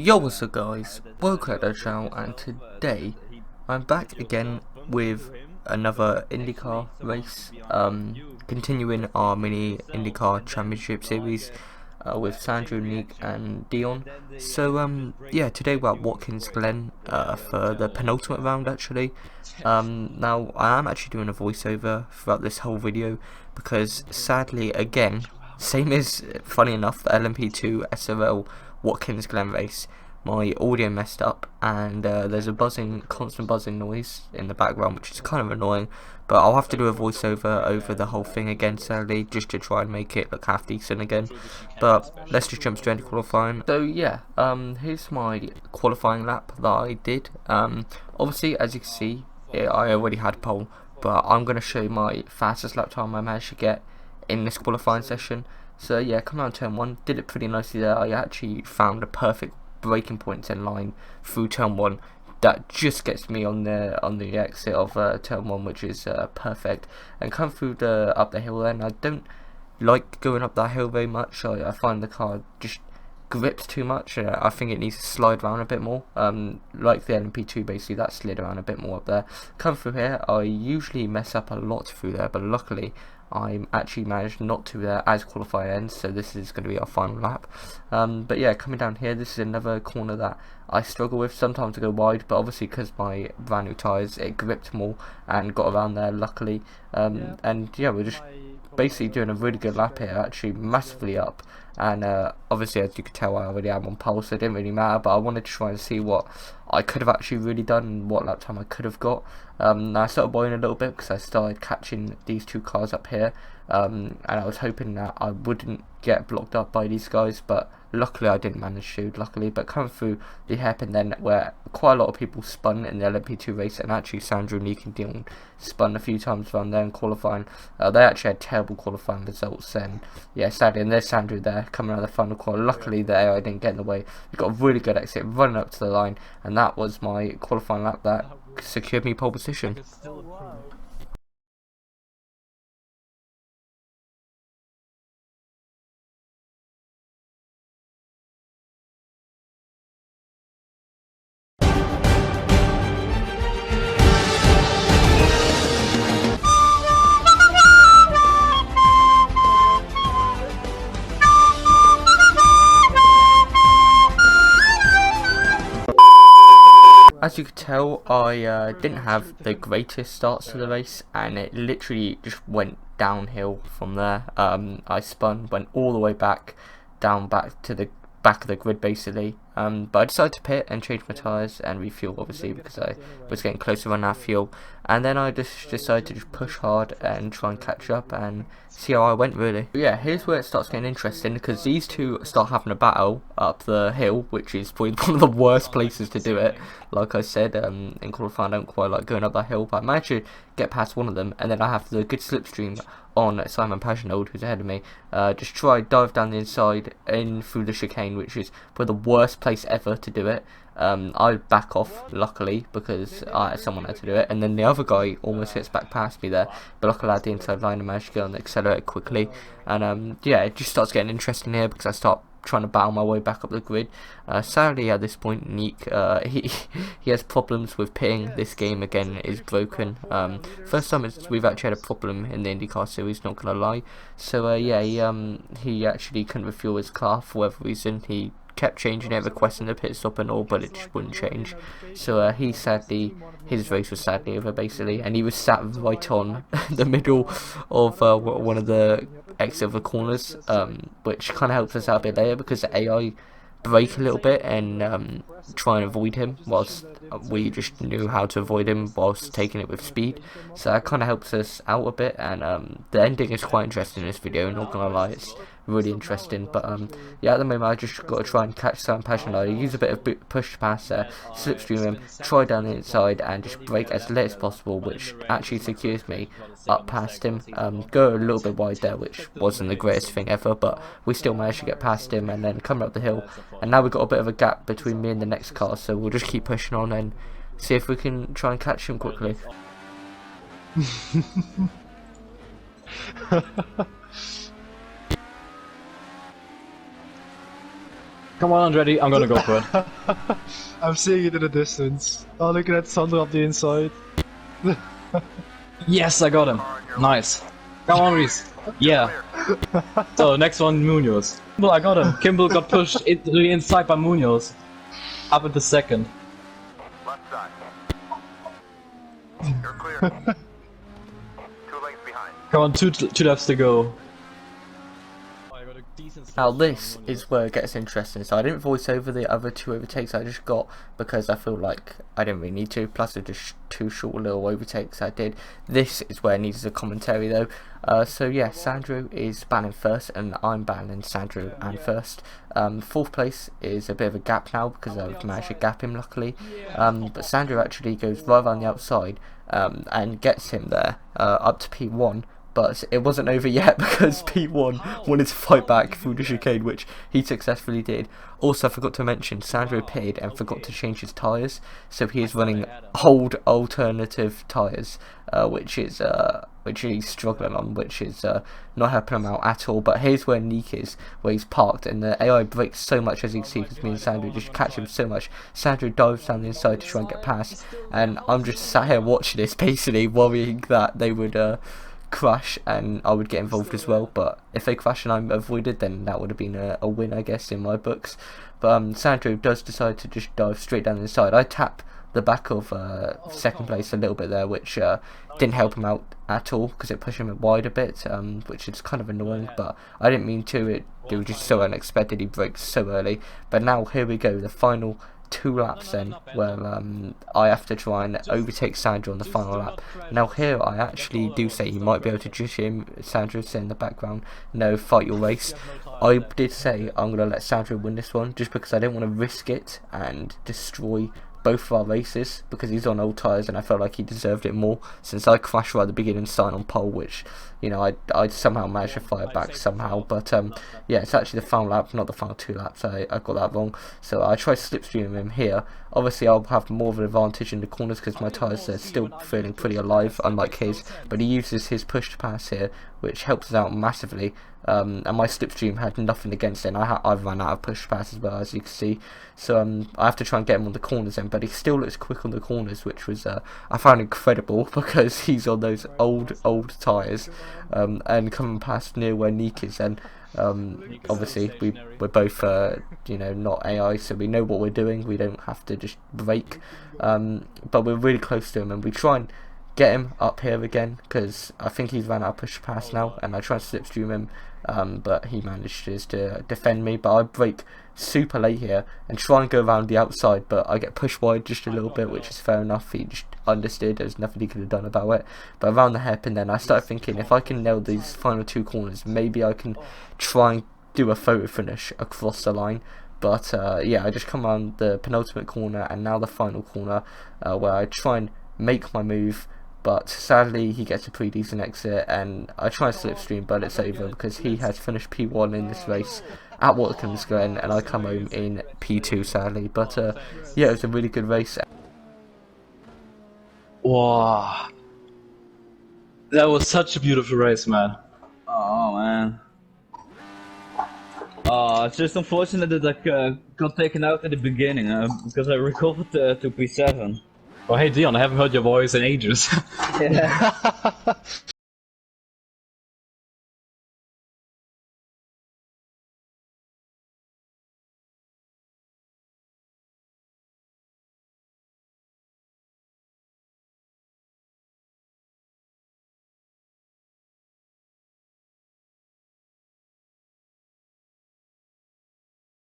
Yo, what's up guys, welcome to the channel, and today I'm back again with another IndyCar race, continuing our mini IndyCar championship series with Sandro, Niek and Dion. So yeah, today we're at Watkins Glen for the penultimate round actually. Now I am actually doing a voiceover throughout this whole video because sadly again, same as funny enough the LMP2 SRL Watkins Glen race, my audio messed up and there's a constant buzzing noise in the background, which is kind of annoying, but I'll have to do a voiceover over the whole thing again sadly, just to try and make it look half decent again. But let's just jump straight into qualifying. So yeah, here's my qualifying lap that I did. Obviously as you can see, I already had pole, but I'm going to show you my fastest lap time I managed to get in this qualifying session. So yeah, come around turn 1, did it pretty nicely there. I actually found a perfect braking point in line through turn 1 that just gets me on the exit of turn 1, which is perfect, and come through up the hill. Then I don't like going up that hill very much. I find the car just grips too much. I think it needs to slide around a bit more, like the LMP2 basically, that slid around a bit more up there. Come through here, I usually mess up a lot through there, but luckily I actually managed not to there as qualifying ends, so this is going to be our final lap. But yeah, coming down here, this is another corner that I struggle with sometimes to go wide, but obviously because my brand new tyres, it gripped more and got around there luckily. And yeah, we're just basically doing a really good lap here, actually massively up, and obviously as you can tell I already am on pole, so it didn't really matter, but I wanted to try and see what I could have actually really done and what lap time I could have got. Now I started worrying a little bit because I started catching these two cars up here, and I was hoping that I wouldn't get blocked up by these guys, but luckily I didn't manage to, but coming through the hairpin then, where quite a lot of people spun in the LMP2 race, and actually Sandro, Niek and Dion spun a few times around there in qualifying. They actually had terrible qualifying results, and yeah, sadly, and there's Sandro there coming out of the final corner. Luckily there I didn't get in the way. We got a really good exit running up to the line, and that was my qualifying lap that secured me pole position. As you could tell, I didn't have the greatest starts to the race, and it literally just went downhill from there. I spun, went all the way back to the back of the grid basically, but I decided to pit and change my tyres and refuel, obviously because I was getting close to running out of fuel, and then I just decided to just push hard and try and catch up and see how I went really. But yeah, here's where it starts getting interesting, because these two start having a battle up the hill, which is probably one of the worst places to do it. Like I said, in qualifying I don't quite like going up that hill, but I managed to get past one of them, and then I have the good slipstream on Simon Pagenaud, who's ahead of me. Just dive down the inside in through the chicane, which is probably the worst place ever to do it. I back off luckily because someone had to do it, and then the other guy almost hits back past me there, but luckily I had the inside line and managed to get on the accelerator quickly. And yeah, it just starts getting interesting here because I start trying to battle my way back up the grid. Sadly at this point Niek, he has problems with pitting. This game again is broken. First time we've actually had a problem in the IndyCar series, not gonna lie. So yeah, he actually couldn't refuel his car for whatever reason. He kept changing it, requesting the pit stop and all, but it just wouldn't change. So his race was sadly over basically, and he was sat right on the middle of one of the exit of the corners, which kind of helps us out a bit later because the AI brake a little bit and try and avoid him, whilst we just knew how to avoid him whilst taking it with speed. So that kind of helps us out a bit, and the ending is quite interesting in this video, not gonna lie, it's really interesting. But yeah, at the moment I just got to try and catch Simon Pagenaud, use a bit of push pass there, slipstream him, try down the inside and just brake as late as possible, which actually secures me up past him. Go a little bit wide there, which wasn't the greatest thing ever, but we still managed to get past him and then come up the hill, and now we've got a bit of a gap between me and the next car, so we'll just keep pushing on and see if we can try and catch him quickly. Come on, Andretti, I'm gonna go for it. I'm seeing it in the distance. Oh, look at that Sandro up the inside. Yes, I got him. Nice. Come on, Reese. Yeah. So, next one, Munoz. Kimball, I got him. Kimball got pushed into the inside by Munoz. Up at the second. Left side. You're clear. 2 lengths behind. Come on, two laps to go. Now this is where it gets interesting. So I didn't voice over the other 2 overtakes I just got because I feel like I didn't really need to. Plus they're just 2 short little overtakes I did. This is where it needs a commentary though. So yeah, Sandro is battling first and I'm battling Sandro and first. 4th place is a bit of a gap now because I've managed to gap him luckily. But Sandro actually goes right on the outside and gets him there up to P1. But it wasn't over yet because P1 wanted to fight back through the chicane, which he successfully did. Also, I forgot to mention, Sandro pitted and forgot to change his tyres, so he is running old alternative tyres, which he's struggling on, which is not helping him out at all. But here's where Niek is, where he's parked, and the AI brakes so much, as you can see, because me and Sandro just catch him so much. Sandro dives down the inside to try and get past, and I'm just sat here watching this, basically worrying that they would crash and I would get involved as well. But if they crash and I'm avoided, then that would have been a win, I guess, in my books. But Sandro does decide to just dive straight down the inside. I tap the back of 2nd place a little bit there, which didn't help him out at all because it pushed him wide a bit, which is kind of annoying, but I didn't mean to. It was just so unexpected. He braked so early. But now here we go, the final 2 laps then, where I have to try and overtake Sandro on the final lap. Now here I actually do say you might be able to judge him. Sandro said in the background, no, fight your race. I did say I'm going to let Sandro win this one just because I didn't want to risk it and destroy both of our races because he's on old tyres and I felt like he deserved it more since I crashed right at the beginning starting on pole, which, you know, I somehow managed to fire back somehow. But yeah, it's actually the final lap, not the final 2 laps. I got that wrong, so I tried slipstreaming him here. Obviously I'll have more of an advantage in the corners because my tyres are still feeling pretty alive, unlike his, but he uses his push to pass here, which helps us out massively. And my slipstream had nothing against it, and I ran out of push pass as well, as you can see. So I have to try and get him on the corners then, but he still looks quick on the corners, which was I found incredible because he's on those old tyres, and coming past near where Niek is. And obviously we're both you know, not AI, so we know what we're doing. We don't have to just brake, but we're really close to him, and we try and get him up here again because I think he's ran out of push pass now, and I try and slipstream him, but he manages to defend me. But I brake super late here and try and go around the outside, but I get pushed wide just a little bit, which is fair enough. He just understood, there's nothing he could have done about it. But around the hairpin then I started thinking, if I can nail these final 2 corners, maybe I can try and do a photo finish across the line. But yeah, I just come around the penultimate corner and now the final corner, where I try and make my move, but sadly he gets a pretty decent exit and I try and slipstream, but it's over because he has finished P1 in this race at Watkins Glen and I come home in P2 sadly. But yeah, it was a really good race. Wow, that was such a beautiful race, man. Oh man. It's just unfortunate that I got taken out at the beginning because I recovered to P7. Oh hey Dion, I haven't heard your voice in ages. Yeah.